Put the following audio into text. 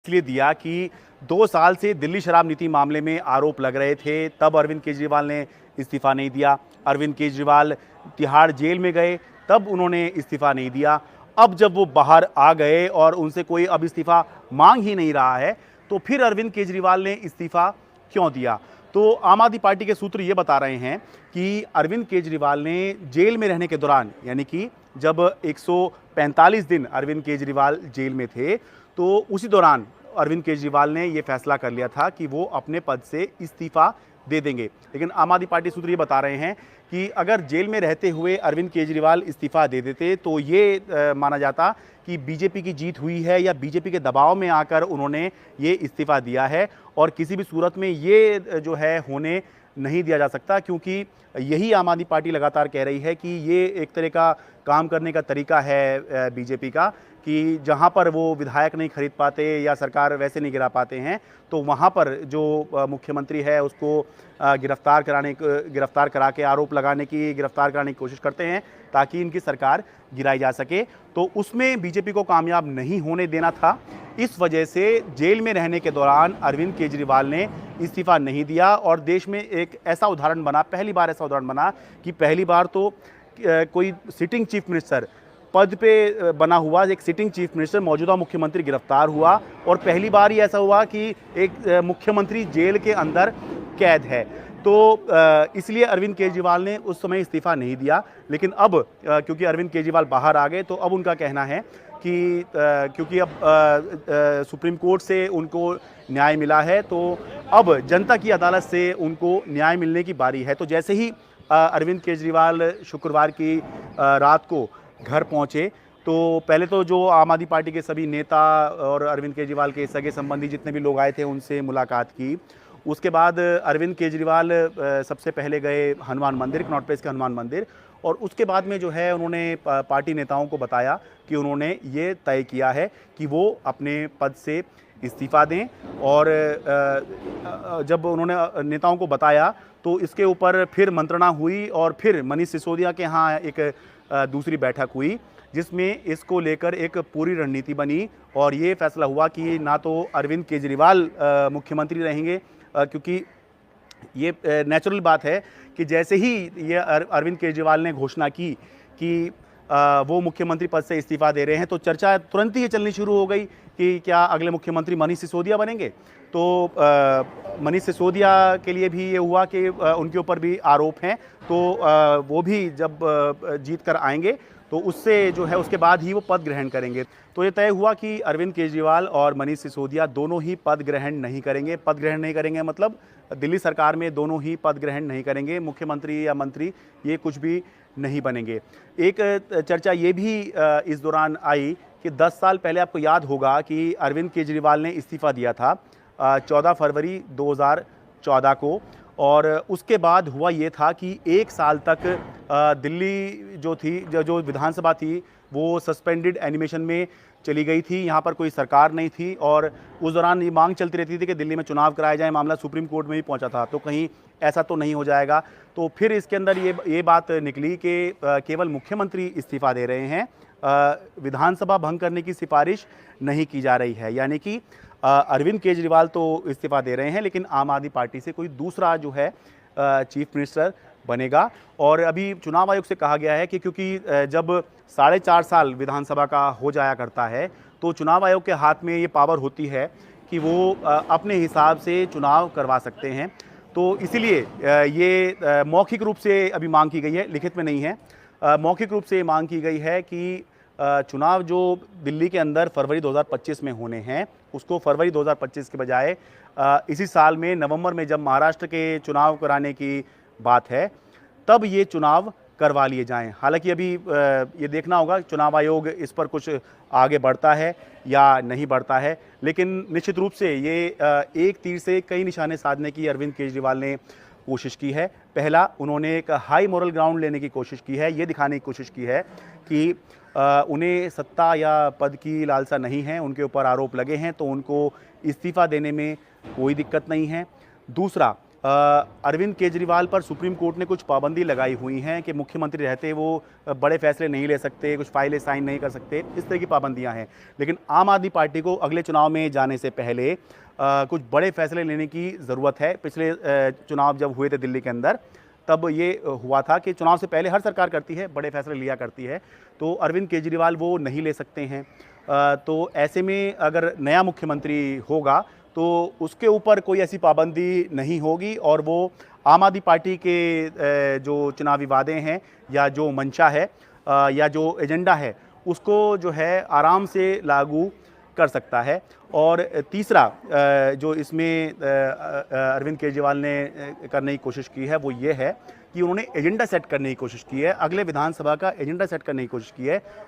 इसलिए दिया कि 2 साल से दिल्ली शराब नीति मामले में आरोप लग रहे थे, तब अरविंद केजरीवाल ने इस्तीफा नहीं दिया। अरविंद केजरीवाल तिहाड़ जेल में गए, तब उन्होंने इस्तीफा नहीं दिया। अब जब वो बाहर आ गए और उनसे कोई अब इस्तीफा मांग ही नहीं रहा है, तो फिर अरविंद केजरीवाल ने इस्तीफा क्यों दिया? तो आम आदमी पार्टी के सूत्र ये बता रहे हैं कि अरविंद केजरीवाल ने जेल में रहने के दौरान, यानी कि जब 145 दिन अरविंद केजरीवाल जेल में थे, तो उसी दौरान अरविंद केजरीवाल ने यह फैसला कर लिया था कि वो अपने पद से इस्तीफा दे देंगे। लेकिन आम आदमी पार्टी सूत्र ये बता रहे हैं कि अगर जेल में रहते हुए अरविंद केजरीवाल इस्तीफा दे देते तो ये माना जाता कि बीजेपी की जीत हुई है या बीजेपी के दबाव में आकर उन्होंने ये इस्तीफा दिया है, और किसी भी सूरत में ये जो है होने नहीं दिया जा सकता, क्योंकि यही आम आदमी पार्टी लगातार कह रही है कि ये एक तरह का काम करने का तरीका है बीजेपी का, कि जहां पर वो विधायक नहीं खरीद पाते या सरकार वैसे नहीं गिरा पाते हैं, तो वहां पर जो मुख्यमंत्री है उसको गिरफ्तार करा के गिरफ्तार कराने की कोशिश करते हैं ताकि इनकी सरकार गिराई जा सके। तो उसमें बीजेपी को कामयाब नहीं होने देना था। इस वजह से जेल में रहने के दौरान अरविंद केजरीवाल ने इस्तीफा नहीं दिया, और देश में एक ऐसा उदाहरण बना, पहली बार ऐसा उदाहरण बना कि पहली बार तो कोई सिटिंग चीफ मिनिस्टर पद पे बना हुआ एक सिटिंग चीफ मिनिस्टर, मौजूदा मुख्यमंत्री गिरफ्तार हुआ, और पहली बार ही ऐसा हुआ कि एक मुख्यमंत्री जेल के अंदर कैद है। तो इसलिए अरविंद केजरीवाल ने उस समय इस्तीफा नहीं दिया। लेकिन अब क्योंकि अरविंद केजरीवाल बाहर आ गए, तो अब उनका कहना है कि क्योंकि अब सुप्रीम कोर्ट से उनको न्याय मिला है, तो अब जनता की अदालत से उनको न्याय मिलने की बारी है। तो जैसे ही अरविंद केजरीवाल शुक्रवार की रात को घर पहुंचे, तो पहले तो जो आम आदमी पार्टी के सभी नेता और अरविंद केजरीवाल के सगे संबंधी जितने भी लोग आए थे उनसे मुलाकात की। उसके बाद अरविंद केजरीवाल सबसे पहले गए हनुमान मंदिर, कनॉट प्लेस के हनुमान मंदिर, और उसके बाद में जो है उन्होंने पार्टी नेताओं को बताया कि उन्होंने ये तय किया है कि वो अपने पद से इस्तीफा दें। और जब उन्होंने नेताओं को बताया तो इसके ऊपर फिर मंत्रणा हुई, और फिर मनीष सिसोदिया के यहाँ एक दूसरी बैठक हुई जिसमें इसको लेकर एक पूरी रणनीति बनी, और ये फैसला हुआ कि ना तो अरविंद केजरीवाल मुख्यमंत्री रहेंगे, क्योंकि ये नेचुरल बात है कि जैसे ही ये अरविंद केजरीवाल ने घोषणा की कि वो मुख्यमंत्री पद से इस्तीफा दे रहे हैं, तो चर्चा तुरंत ही ये चलनी शुरू हो गई कि क्या अगले मुख्यमंत्री मनीष सिसोदिया बनेंगे। तो मनीष सिसोदिया के लिए भी ये हुआ कि उनके ऊपर भी आरोप हैं, तो वो भी जब जीत कर आएंगे तो उससे जो है उसके बाद ही वो पद ग्रहण करेंगे। तो ये तय हुआ कि अरविंद केजरीवाल और मनीष सिसोदिया दोनों ही पद ग्रहण नहीं करेंगे। पद ग्रहण नहीं करेंगे मतलब दिल्ली सरकार में दोनों ही पद ग्रहण नहीं करेंगे, मुख्यमंत्री या मंत्री ये कुछ भी नहीं बनेंगे। एक चर्चा ये भी इस दौरान आई कि 10 साल पहले आपको याद होगा कि अरविंद केजरीवाल ने इस्तीफा दिया था 14 फरवरी 2014 को, और उसके बाद हुआ ये था कि 1 साल तक दिल्ली जो विधानसभा थी वो सस्पेंडेड एनिमेशन में चली गई थी। यहाँ पर कोई सरकार नहीं थी, और उस दौरान ये मांग चलती रहती थी कि दिल्ली में चुनाव कराया जाए। मामला सुप्रीम कोर्ट में भी पहुँचा था, तो कहीं ऐसा तो नहीं हो जाएगा। तो फिर इसके अंदर ये बात निकली कि केवल मुख्यमंत्री इस्तीफा दे रहे हैं, विधानसभा भंग करने की सिफारिश नहीं की जा रही है। यानी कि अरविंद केजरीवाल तो इस्तीफा दे रहे हैं, लेकिन आम आदमी पार्टी से कोई दूसरा जो है चीफ मिनिस्टर बनेगा। और अभी चुनाव आयोग से कहा गया है कि क्योंकि जब 4.5 साल विधानसभा का हो जाया करता है, तो चुनाव आयोग के हाथ में ये पावर होती है कि वो अपने हिसाब से चुनाव करवा सकते हैं। तो इसीलिए ये मौखिक रूप से अभी मांग की गई है, लिखित में नहीं है। मौखिक रूप से मांग की गई है कि चुनाव जो दिल्ली के अंदर फरवरी 2025 में होने हैं, उसको फरवरी 2025 के बजाय इसी साल में नवंबर में जब महाराष्ट्र के चुनाव कराने की बात है, तब ये चुनाव करवा लिए जाएं। हालांकि अभी ये देखना होगा चुनाव आयोग इस पर कुछ आगे बढ़ता है या नहीं बढ़ता है, लेकिन निश्चित रूप से ये एक तीर से कई निशाने साधने की अरविंद केजरीवाल ने कोशिश की है। पहला, उन्होंने एक हाई मॉरल ग्राउंड लेने की कोशिश की है, ये दिखाने की कोशिश की है कि उन्हें सत्ता या पद की लालसा नहीं है, उनके ऊपर आरोप लगे हैं तो उनको इस्तीफा देने में कोई दिक्कत नहीं है। दूसरा, अरविंद केजरीवाल पर सुप्रीम कोर्ट ने कुछ पाबंदी लगाई हुई हैं कि मुख्यमंत्री रहते वो बड़े फैसले नहीं ले सकते, कुछ फाइलें साइन नहीं कर सकते, इस तरह की पाबंदियां हैं। लेकिन आम आदमी पार्टी को अगले चुनाव में जाने से पहले कुछ बड़े फैसले लेने की ज़रूरत है। पिछले चुनाव जब हुए थे दिल्ली के अंदर, तब ये हुआ था कि चुनाव से पहले हर सरकार करती है, बड़े फैसले लिया करती है, तो अरविंद केजरीवाल वो नहीं ले सकते हैं। तो ऐसे में अगर नया मुख्यमंत्री होगा तो उसके ऊपर कोई ऐसी पाबंदी नहीं होगी और वो आम आदमी पार्टी के जो चुनावी वादे हैं या जो मंशा है या जो एजेंडा है उसको जो है आराम से लागू कर सकता है। और तीसरा जो इसमें अरविंद केजरीवाल ने करने की कोशिश की है वो ये है कि उन्होंने एजेंडा सेट करने की कोशिश की है, अगले विधानसभा का एजेंडा सेट करने की कोशिश की है,